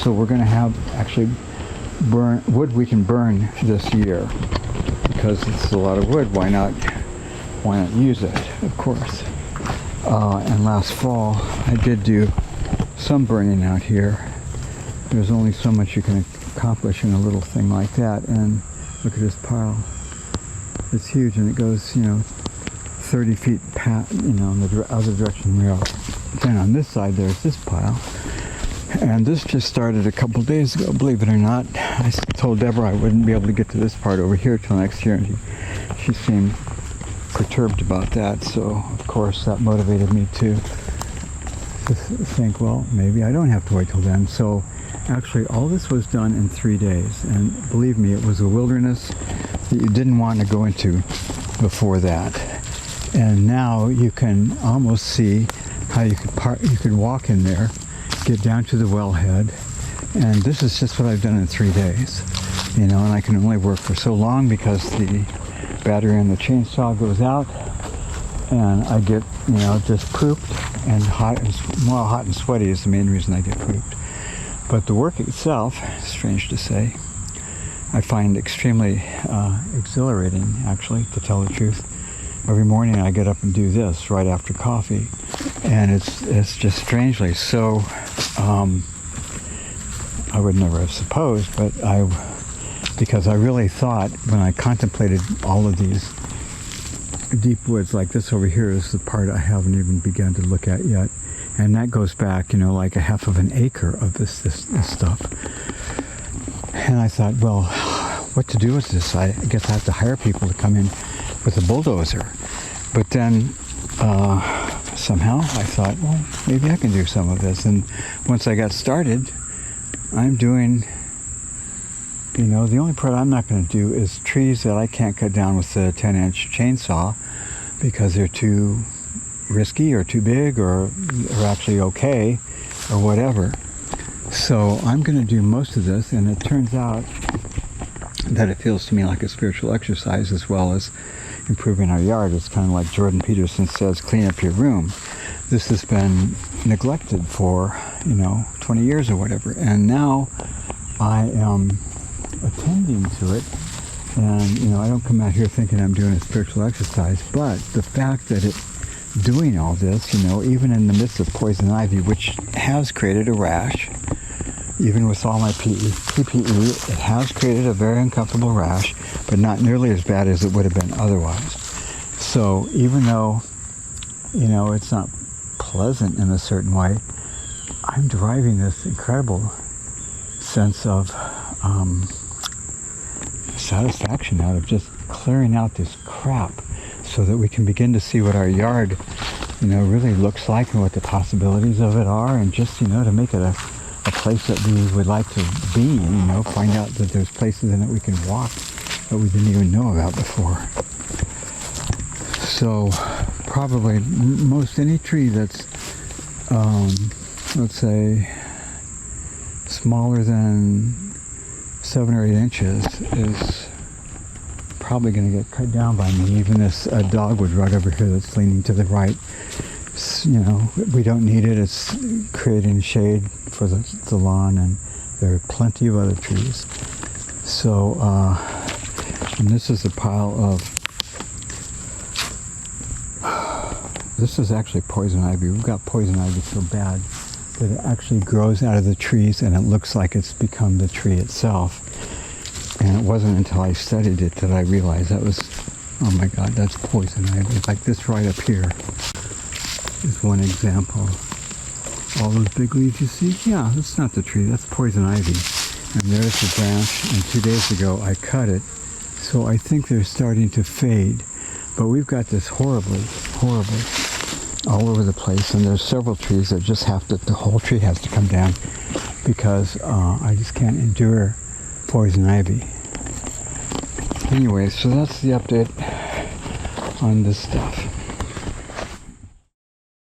So we're going to have actually wood we can burn this year, because it's a lot of wood. Why not use it, of course. And last fall I did do some burning out here. There's only so much you can accomplish in a little thing like that. And look at this pile. It's huge, and it goes 30 feet in the other direction we are. Then on this side there's this pile, and this just started a couple days ago, believe it or not. I told Deborah I wouldn't be able to get to this part over here till next year, and she seemed perturbed about that. So of course that motivated me to think, well, maybe I don't have to wait till then. So actually all this was done in 3 days, and believe me, it was a wilderness that you didn't want to go into before that. And now you can almost see how you could walk in there, get down to the wellhead, and this is just what I've done in 3 days. And I can only work for so long because the battery in the chainsaw goes out, and I get just pooped and hot and sweaty is the main reason I get pooped. But the work itself, strange to say, I find extremely exhilarating, actually, to tell the truth. Every morning I get up and do this right after coffee, and it's just strangely so. I would never have supposed, but because I really thought, when I contemplated all of these deep woods, like this over here is the part I haven't even begun to look at yet, and that goes back like a half of an acre of this stuff. And I thought, well, what to do with this? I guess I have to hire people to come in with a bulldozer. But then somehow I thought, well, maybe I can do some of this. And once I got started, I'm doing, the only part I'm not going to do is trees that I can't cut down with a 10-inch chainsaw because they're too risky or too big or actually okay or whatever. So I'm going to do most of this, and it turns out that it feels to me like a spiritual exercise as well as improving our yard. It's kind of like Jordan Peterson says, clean up your room. This has been neglected for 20 years or whatever, and now I am attending to it. And I don't come out here thinking I'm doing a spiritual exercise, but the fact that it's doing all this, even in the midst of poison ivy, which has created a rash, even with all my PPE, it has created a very uncomfortable rash, but not nearly as bad as it would have been otherwise. So even though, it's not pleasant in a certain way, I'm deriving this incredible sense of satisfaction out of just clearing out this crap so that we can begin to see what our yard, really looks like and what the possibilities of it are, and just, to make it a place that we would like to be, find out that there's places in it we can walk that we didn't even know about before. So probably most any tree that's, let's say, smaller than 7 or 8 inches is probably going to get cut down by me. Even this dogwood right over here that's leaning to the right, we don't need it. It's creating shade for the lawn, and there are plenty of other trees. So, and this is a pile of, this is actually poison ivy. We've got poison ivy so bad that it actually grows out of the trees, and it looks like it's become the tree itself. And it wasn't until I studied it that I realized that was, oh my God, that's poison ivy. Like this right up here is one example. All those big leaves you see? Yeah, that's not the tree, that's poison ivy. And there's the branch, and 2 days ago I cut it. So I think they're starting to fade. But we've got this horribly all over the place, and there's several trees that just the whole tree has to come down because I just can't endure poison ivy. Anyway, so that's the update on this stuff.